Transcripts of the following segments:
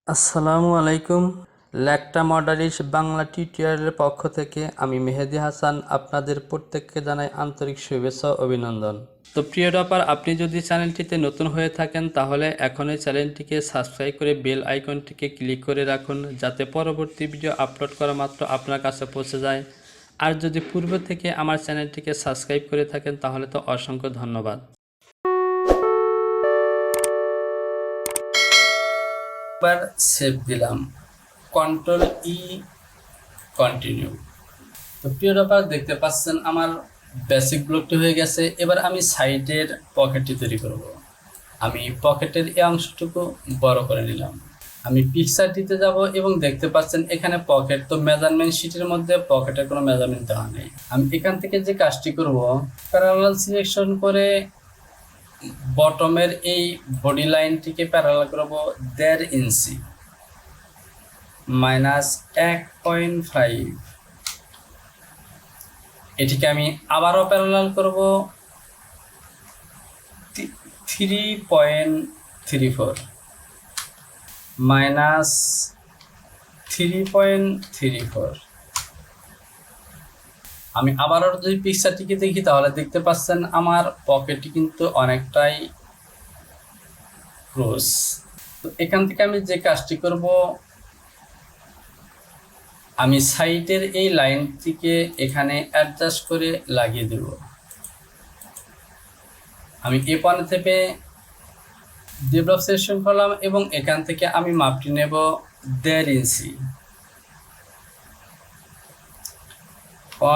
আসসালামু আলাইকুম। ল্যাকটা মডারিস বাংলা টিউটোরিয়ালের পক্ষ থেকে আমি মেহেদি হাসান আপনাদের প্রত্যেককে জানাই আন্তরিক শুভেচ্ছা ও অভিনন্দন। তো প্রিয় টপার, আপনি যদি চ্যানেলটিতে নতুন হয়ে থাকেন তাহলে এখনই চ্যানেলটিকে সাবস্ক্রাইব করে বেল আইকনটিকে ক্লিক করে রাখুন, যাতে পরবর্তী ভিডিও আপলোড করা মাত্র আপনার কাছে পৌঁছে যায়। আর যদি পূর্ব থেকে আমার চ্যানেলটিকে সাবস্ক্রাইব করে থাকেন তাহলে তো অসংখ্য ধন্যবাদ। এবার সেভ দিলাম, কন্ট্রোল ই কন্টিনিউ। তো প্রিয় টপার, দেখতে পাচ্ছেন আমার বেসিক ব্লকটি হয়ে গেছে। এবার আমি সাইডের পকেটটি তৈরি করব। আমি পকেটের এই অংশটুকু বড় করে নিলাম। আমি পিকচার দিতে যাব এবং দেখতে পাচ্ছেন এখানে পকেট, তো মেজারমেন্ট শিটের মধ্যে পকেটের কোনো মেজারমেন্ট দেওয়া নেই। আমি এখান থেকে যে কাজটি করব, প্যারালাল সিলেকশন করে বটমের এই বডি লাইনটিকে প্যারালাল করব 1.5 ইঞ্চি -1.5। এটিকে আমি আবারও প্যারালাল করব 3.34 -3.34। আমি আবারও যদি পিকচারটিকে দেখি তাহলে দেখতে পাচ্ছেন আমার পকেটটি কিন্তু অনেকটাই ক্লোজ। তো এখান থেকে আমি যে কাজটি করব, আমি সাইডের এই লাইনটিকে এখানে অ্যাডজাস্ট করে লাগিয়ে দেব। আমি এ পয়েন্ট থেকে ডেভেলপ সেকশন করলাম এবং এখান থেকে আমি মাপটি নেব 1.5 ইঞ্চি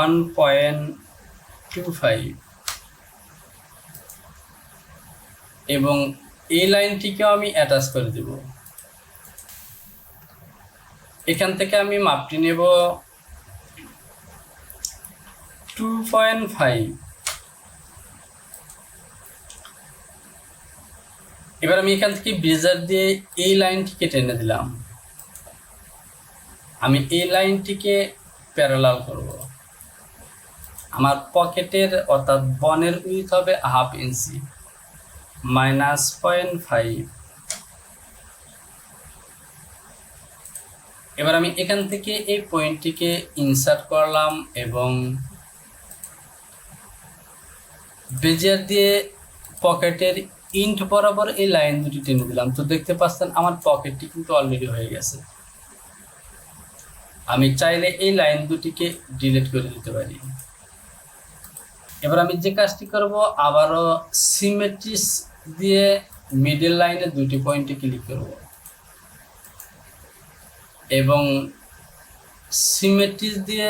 1.25 এবং এই লাইনটিকেও আমি অ্যাটাচ করে দেব। এখান থেকে আমি মাপটি নেব 2.5। এবার আমি এখান থেকে ব্রেজার দিয়ে এই লাইনটিকে টেনে দিলাম। আমি এই লাইনটিকে প্যারালাল করব। আমার পকেটের অর্থাৎ বনের উইথ হবে 1/2 ইঞ্চি -0.5। এবার আমি এখান থেকে এই পয়েন্টটিকে ইনসার্ট করলাম এবং বেজিয়ার দিয়ে পকেটের ইন্ট বরাবর এই লাইন দুটি টেনে দিলাম। তো দেখতে পাচ্ছেন আমার পকেটটি কিন্তু অলরেডি হয়ে গেছে। আমি চাইলে এই লাইন দুটিকে ডিলিট করে দিতে পারি। এবার আমি যে কাজটি করব, আবারও সিমেট্রিস দিয়ে মিডল লাইনে দুটি পয়েন্টে ক্লিক করব এবং সিমেট্রিস দিয়ে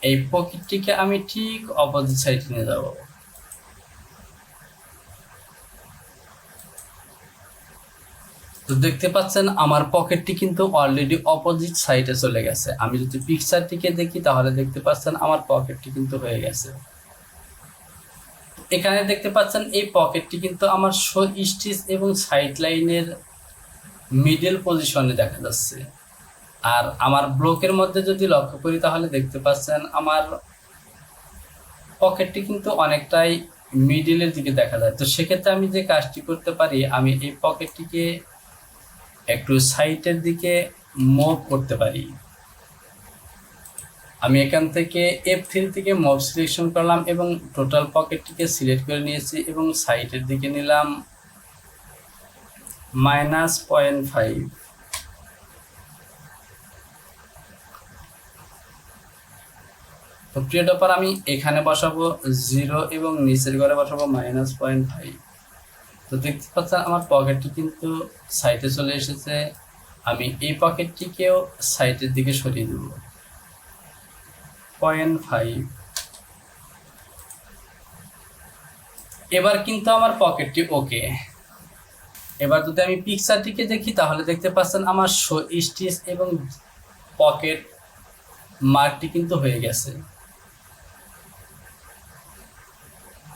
এই পকেটটিকে আমি ঠিক অপোজিট সাইডে নিয়ে যাব। তো দেখতে পাচ্ছেন আমার পকেটটি কিন্তু অলরেডি অপোজিট সাইডে চলে গেছে। আমি যদি পিকচারটিকে দেখি তাহলে দেখতে পাচ্ছেন আমার পকেটটি কিন্তু হয়ে গেছে। এখানে দেখতে পাচ্ছেন এই পকেটটি কিন্তু আমার শো স্টিচ এবং সাইড লাইনের মিডল পজিশনে দেখা যাচ্ছে। আর আমার ব্লকের মধ্যে যদি লক্ষ্য করি তাহলে দেখতে পাচ্ছেন আমার পকেটটি কিন্তু অনেকটাই মিডলের দিকে দেখা যায়। তো সেক্ষেত্রে আমি যে কাজটি করতে পারি, আমি এই পকেটটিকে একটু সাইডের দিকে মুভ করতে পারি। আমি এখান থেকে F3 থেকে মুভ সিলেকশন করলাম এবং টোটাল পকেটটিকে সিলেক্ট করে নিয়েছি এবং সাইডের দিকে নিলাম -0.5। তো প্রিয় টপার, আমি এখানে বসাবো 0 এবং নিচের ঘরে বসাবো -0.5। তো দেখতে পাচ্ছেন আমার পকেটটি কিন্তু সাইডে চলে এসেছে। আমি এই পকেটটিকেও সাইডের দিকে সরিয়ে দেব 0.5। এবার কিন্তু আমার পকেটটি ওকে। এবার যদি আমি পিকচারটিকে দেখি তাহলে দেখতে পাচ্ছেন আমার শো স্টিচ এবং পকেট মার্কটি কিন্তু হয়ে গেছে।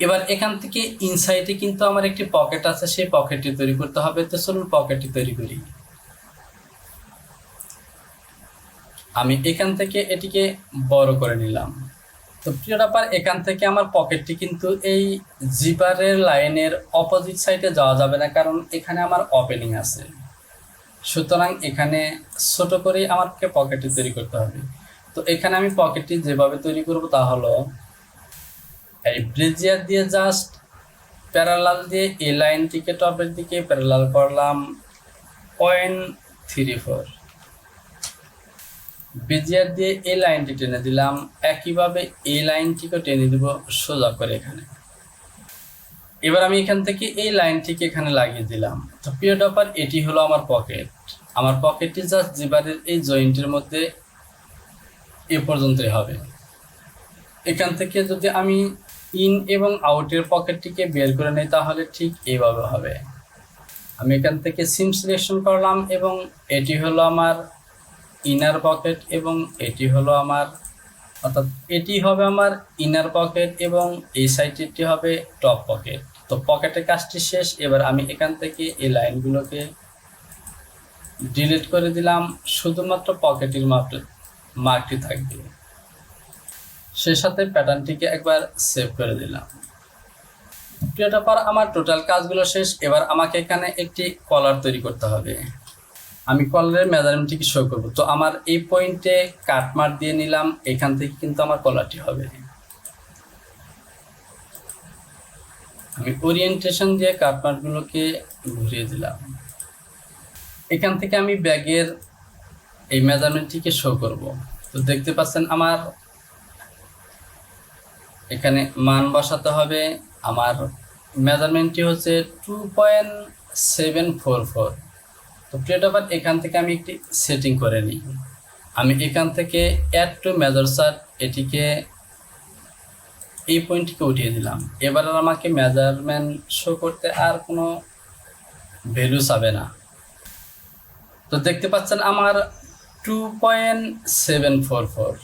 এবার এখান থেকে ইনসাইডে কিন্তু আমার একটি পকেট আছে, সেই পকেটটি তৈরি করতে হবে। তো চলুন পকেটটি তৈরি করি। আমি এখান থেকে এটিকে বড় করে নিলাম। তো প্রিয় ব্যাপার, এখান থেকে আমার পকেটটি কিন্তু এই জিপারের লাইনের অপোজিট সাইডে যাওয়া যাবে না, কারণ এখানে আমার ওপেনিং আছে। সুতরাং এখানে ছোট করে আমাকে পকেটটি তৈরি করতে হবে। তো এখানে আমি পকেটটি যেভাবে তৈরি করব তা হলো এই ব্রেজিয়ার দিয়ে জাস্ট প্যারালাল দিয়ে এই লাইনটিকে টপের দিকে প্যারালাল করলাম 0.34, ব্রেজিয়ার দিয়ে এই লাইনটি টেনে দিলাম, একইভাবে এই লাইনটিকে টেনে দিব সোজা করে এখানে। এবার আমি এখান থেকে এই লাইনটিকে এখানে লাগিয়ে দিলাম। তো প্রিয় টপার, এটি হলো আমার পকেট। আমার পকেটটি জাস্ট জিবারের এই জয়েন্টের মধ্যে এ পর্যন্তই হবে। এখান থেকে যদি আমি ইন এবং আউটের পকেটটিকে বের করে নিই তাহলে ঠিক এইভাবে হবে। আমি এখান থেকে সিম সিলেকশন করলাম এবং এটি হলো আমার ইনার পকেট এবং এটি হলো আমার, অর্থাৎ এটি হবে আমার ইনার পকেট এবং এই সাইডটি হবে টপ পকেট। তো পকেটের কাজটি শেষ। এবার আমি এখান থেকে এই লাইনগুলোকে ডিলিট করে দিলাম, শুধুমাত্র পকেটের মার্কটি থাকবে। সে সাথে প্যাটার্নটিকে একবার সেভ করে দিলাম। প্রিয় টপার, আমার টোটাল কাজগুলো শেষ। এবার আমাকে এখানে একটি কলার তৈরি করতে হবে। আমি কলারের মেজারমেন্টটিকে শো করব। তো আমার এই পয়েন্টে কাটমার্ক দিয়ে নিলাম, এখান থেকে কিন্তু আমার কলারটি হবে। আমি ওরিয়েন্টেশন দিয়ে কাটমার্কগুলোকে ঘুরিয়ে দিলাম। এখান থেকে আমি ব্যাগের এই মেজারমেন্টটিকে শো করব। তো দেখতে পাচ্ছেন আমার এখানে মান বসাতে হবে। আমার মেজারমেন্টটি হচ্ছে 2.744। তো প্রিয় টপার, এখান থেকে আমি একটি সেটিং করে নিই। আমি এখান থেকে অ্যাড টু মেজার চার্ট এটিকে এই পয়েন্টটিকে উঠিয়ে দিলাম। এবার আর আমাকে মেজারমেন্ট শো করতে আর কোনো ভ্যালু চাবে না। তো দেখতে পাচ্ছেন আমার 2.744।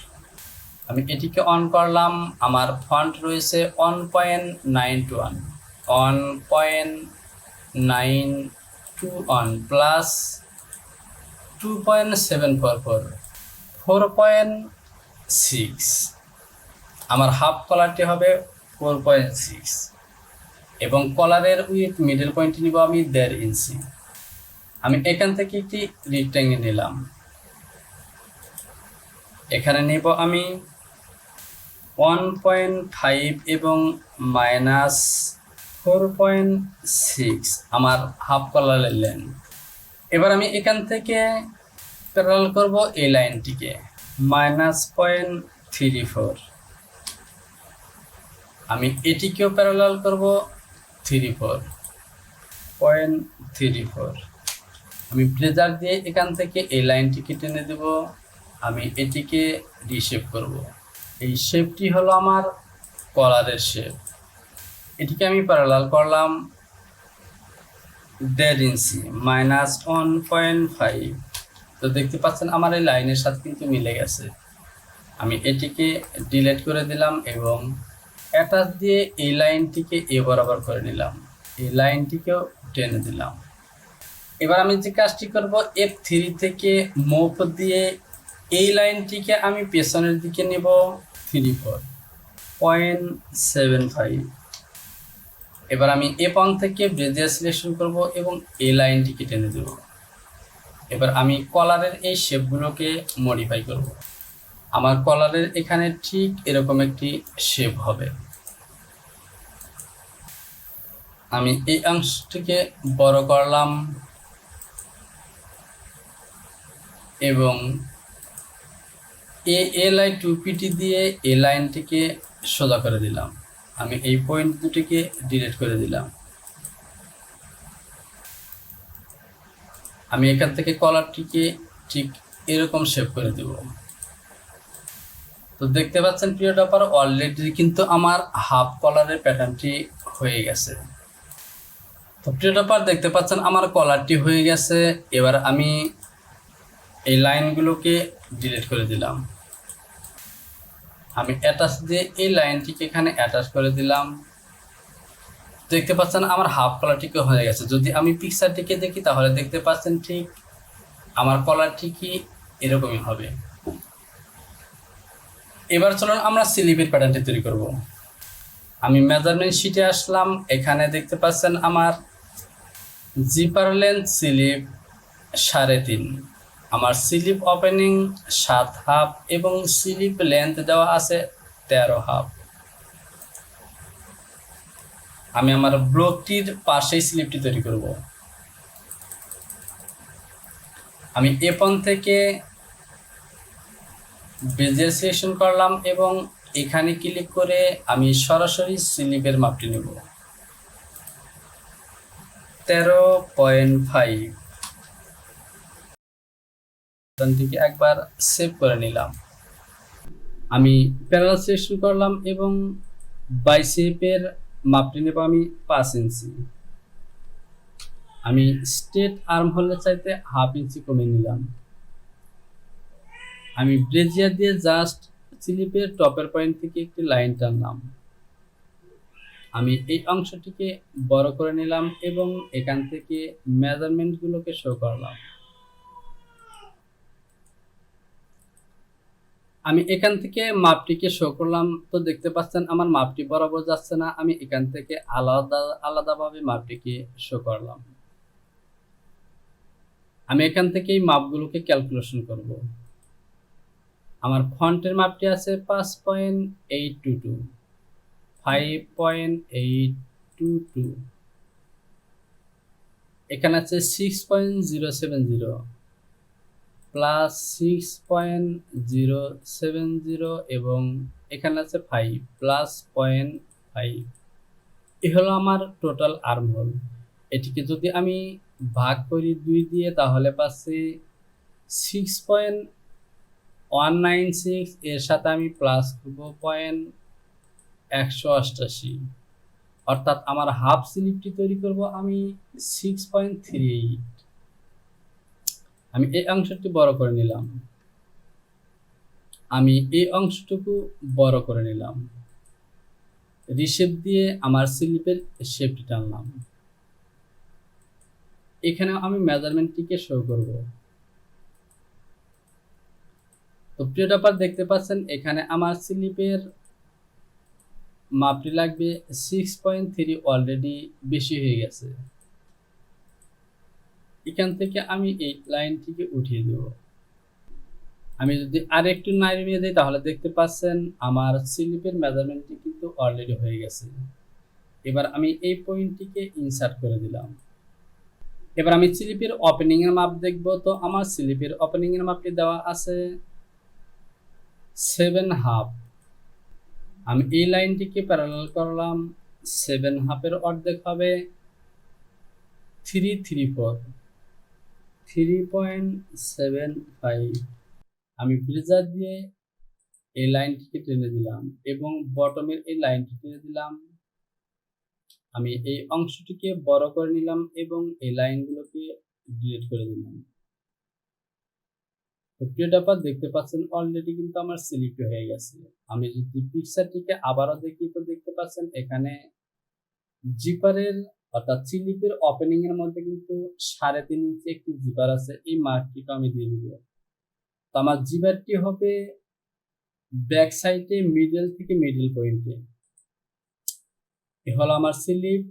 আমি এটিকে অন করলাম। আমার ফন্ট রয়েছে 1.921, 1.921 প্লাস 2.744, 4.6। আমার হাফ কলারটি হবে 4.6 এবং কলারের উইথ মিডল পয়েন্টটি নিব আমি 1.5 ইঞ্চি। আমি এখান থেকে একটি রেক্ট্যাঙ্গেল নিলাম, এখানে নেব আমি 1.5 এবং -4.6 আমার হাফ কলারের লেন্থ। এবার আমি এখান থেকে প্যারালাল করব এই লাইনটিকে -0.34। আমি এটিকেও প্যারালাল করব 34.34। আমি ব্লেজার দিয়ে এখান থেকে এই লাইনটিকে টেনে দেব। আমি এটিকে রিশেপ করব। এই শেপটি হলো আমার কলারের শেপ। এটিকে আমি প্যারালাল করলাম 1.5 ইঞ্চি, -1.5। তো দেখতে পাচ্ছেন আমার এই লাইনের সাথে কিন্তু মিলে গেছে। আমি এটিকে ডিলিট করে দিলাম এবং অ্যাটাচ দিয়ে এই লাইনটিকে এ বরাবর করে নিলাম, এই লাইনটিকেও টেনে দিলাম। এবার আমি যে কাজটি করব, F3 থেকে মুভ দিয়ে এই লাইনটিকে আমি পেছনের দিকে নেব 34.75। এবার আমি F1 থেকে ব্রেজিয়ার সিলেকশন করব এবং এই লাইনটিকে টেনে দেব। এবার আমি কলারের এই শেপগুলোকে মডিফাই করব। আমার কলারের এখানে ঠিক এরকম একটি শেপ হবে। আমি এই অংশটিকে বড় করলাম এবং এলাই 2PT দিয়ে এই লাইনটিকে সোজা করে দিলাম। আমি এই পয়েন্ট দুটিকে ডিলিট করে দিলাম। আমি এখান থেকে কলারটিকে ঠিক এরকম শেপ করে দেব। তো দেখতে পাচ্ছেন প্রিয় টপার, অলরেডি কিন্তু আমার হাফ কলারের প্যাটার্নটি হয়ে গেছে। তো প্রিয় টপার, দেখতে পাচ্ছেন আমার কলারটি হয়ে গেছে। এবার আমি এই লাইনগুলোকে ডিলিট করে দিলাম। আমি অ্যাটাচ দিয়ে এই লাইনটিকে এখানে অ্যাটাচ করে দিলাম। দেখতে পাচ্ছেন আমার হাফ কলারটিকে হয়ে গেছে। যদি আমি পিকচারটিকে দেখি তাহলে দেখতে পাচ্ছেন ঠিক আমার কলারটি কি এরকমই হবে। এবার চলুন আমরা স্লিপের প্যাটার্নটি তৈরি করব। আমি মেজারমেন্ট শিটে আসলাম। এখানে দেখতে পাচ্ছেন আমার জিপার লেন্থ স্লিপ 3.5। আমার স্লিপ ওপেনিং 7 হাফ এবং স্লিপ লেন্থ দেওয়া আছে 13 হাফ। আমি আমার ব্লকটির পাশেই স্লিপটি তৈরি করব। আমি A1 থেকে বেজের সিলেকশন করলাম এবং এখানে ক্লিক করে আমি সরাসরি স্লিপের মাপটি নেব 13.5। বাটনটিকে একবার সেভ করে নিলাম। আমি প্যারালাল সিলেকশন করলাম এবং বাইসেপের মাপটি নেব আমি 5 ইঞ্চি। আমি স্ট্রেট আর্ম হোলের চাইতে হাফ ইঞ্চি কমে নিলাম। আমি ব্রেজিয়ার দিয়ে জাস্ট স্লিপের টপের পয়েন্ট থেকে একটি লাইন টানলাম। আমি এই অংশটিকে বড় করে নিলাম এবং এখান থেকে মেজারমেন্টগুলোকে শো করলাম। আমি এখান থেকে মাপটিকে শো করলাম, তো দেখতে পাচ্ছেন আমার মাপটি বরাবর যাচ্ছে না। আমি এখান থেকে আলাদাভাবে মাপটিকে শো করলাম। আমি এখান থেকে এই মাপগুলোকে ক্যালকুলেশন করব। আমার ফন্টের মাপটি আছে 5.822, 5.822। এখানে আছে 6.070 প্লাস 6.070 এবং এখানে আছে 5 প্লাস 0.5। এ হলো আমার টোটাল আর্ম হোল। এটিকে যদি আমি ভাগ করি 2 দিয়ে তাহলে পাচ্ছি 6.196। এর সাথে আমি প্লাস করব 188, অর্থাৎ আমার হাফ স্লিপটি তৈরি করব আমি 6.38। আমি এই অংশটি বড় করে নিলাম। আমি এই অংশটুকু বড় করে নিলাম। রিশেপ দিয়ে আমার স্লিপের শেপটি টানলাম। এখানে আমি মেজারমেন্টটিকে শো করব। তো প্রিয় ব্যাপার দেখতে পাচ্ছেন এখানে আমার স্লিপের মাপটি লাগবে 6.3, অলরেডি বেশি হয়ে গেছে। এখান থেকে আমি এই লাইনটিকে উঠিয়ে দেব। আমি যদি আরেকটু নাড়িয়ে দিই তাহলে দেখতে পাচ্ছেন আমার স্লিপের মেজারমেন্টটি কিন্তু অলরেডি হয়ে গেছে। এবার আমি এই পয়েন্টটিকে ইনসার্ট করে দিলাম। এবার আমি স্লিপের ওপেনিং এর মাপ দেখব। তো আমার স্লিপের ওপেনিং এর মাপটি দেওয়া আছে 7 হাফ। আমি এই লাইনটিকে প্যারালাল করলাম। 7 হাফের অর্ধেক হবে 3.75। আমি ব্রেজার দিয়ে এই লাইনটিকে টেনে দিলাম এবং বটমের এই লাইনটি টেনে দিলাম। আমি এই অংশটিকে বড় করে নিলাম এবং এই লাইনগুলোকে ডিলিট করে দিলাম। তো প্রিয় ব্যাপার দেখতে পাচ্ছেন অলরেডি কিন্তু আমার স্লিপটি হয়ে গেছে। আমি যদি পিকচারটিকে আবারও দেখি তো দেখতে পাচ্ছেন এখানে জিপারের অর্থাৎ স্লিপের ওপেনিং এর মধ্যে কিন্তু 3.5 ইঞ্চি একটি জিপার আছে। এই মার্কটিকে আমি দিয়ে দিব। তো আমার জিপারটি হবে ব্যাক সাইডে মিডল থেকে মিডল পয়েন্টে। এ হলো আমার স্লিপ।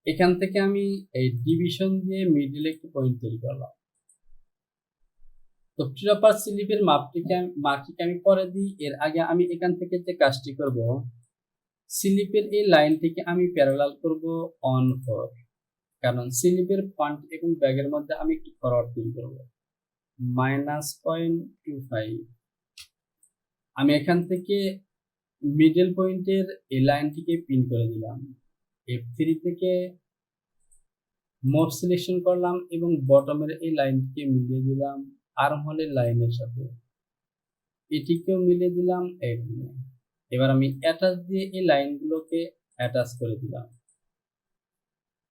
এখান থেকে আমি এই ডিভিশন দিয়ে মিডলে একটি পয়েন্ট তৈরি করলাম। তো প্রপার স্লিপের মাপটিকে আমি পরে দিই। এর আগে আমি এখান থেকে যে কাজটি করব, স্লিপের এই লাইনটিকে আমি প্যারালাল করব অন 4, কারণ স্লিপের ফ্রন্ট এবং ব্যাকের মধ্যে আমি একটু ফরওয়ার্ড তৈরি করব -0.25। আমি এখান থেকে মিডল পয়েন্টের এই লাইনটিকে পিন করে দিলাম। F3 থেকে মোড সিলেকশন করলাম এবং বটমের এই লাইনটিকে মিলিয়ে দিলাম আর্ম হোলের লাইনের সাথে। এটিকেও মিলিয়ে দিলাম এখানে। এবার আমি অ্যাটাচ দিয়ে এই লাইনগুলোকে অ্যাটাচ করে দিলাম,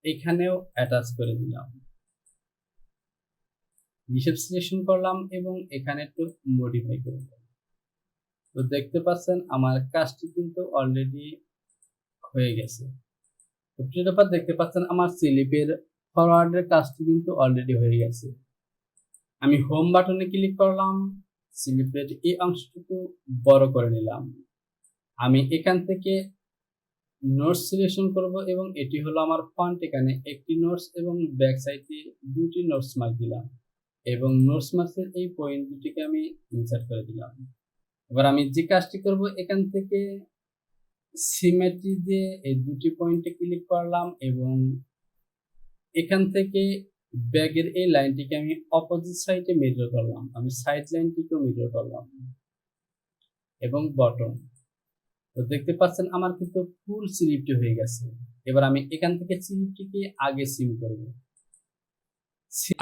এখানেও অ্যাটাচ করে দিলাম। রিশেপ সিলেকশন করলাম এবং এখানে একটু মডিফাই করব। তো দেখতে পাচ্ছেন আমার কাজটি কিন্তু অলরেডি হয়ে গেছে। তো প্রিয় ব্যাপার দেখতে পাচ্ছেন আমার স্লিপের ফরওয়ার্ডের কাজটি কিন্তু অলরেডি হয়ে গেছে। আমি হোম বাটনে ক্লিক করলাম, স্লিপের এই অংশটুকু বড় করে নিলাম। আমি এখান থেকে নোটস সিলেকশন করব এবং এটি হলো আমার ফন্ট। এখানে একটি নোটস এবং ব্যাক সাইডে দুটি নোটস মার্ক দিলাম এবং নোটস মার্কের এই পয়েন্ট দুটিকে আমি ইনসার্ট করে দিলাম। এবার আমি যে কাজটি করব, এখান থেকে সিমেট্রি দিয়ে এই দুটি পয়েন্টে ক্লিক করলাম এবং এখান থেকে ব্যাগের এই লাইনটিকে আমি অপোজিট সাইডে মিরর করলাম। আমি সাইড লাইনটিকেও মিরর করলাম এবং বটম। তো দেখতে পাচ্ছেন আমার কিন্তু ফুল স্লিপটি হয়ে গেছে। এবার আমি এখান থেকে স্লিপটিকে আগে সিম করব।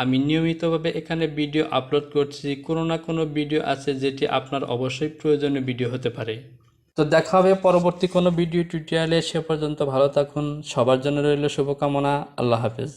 আমি নিয়মিতভাবে এখানে ভিডিও আপলোড করছি, কোনো না কোনো ভিডিও আছে যেটি আপনার অবশ্যই প্রয়োজনীয় ভিডিও হতে পারে। তো দেখা হবে পরবর্তী কোনো ভিডিও টিউটোরিয়ালে। সে পর্যন্ত ভালো থাকুন। সবার জন্য রইল শুভকামনা। আল্লাহ হাফেজ।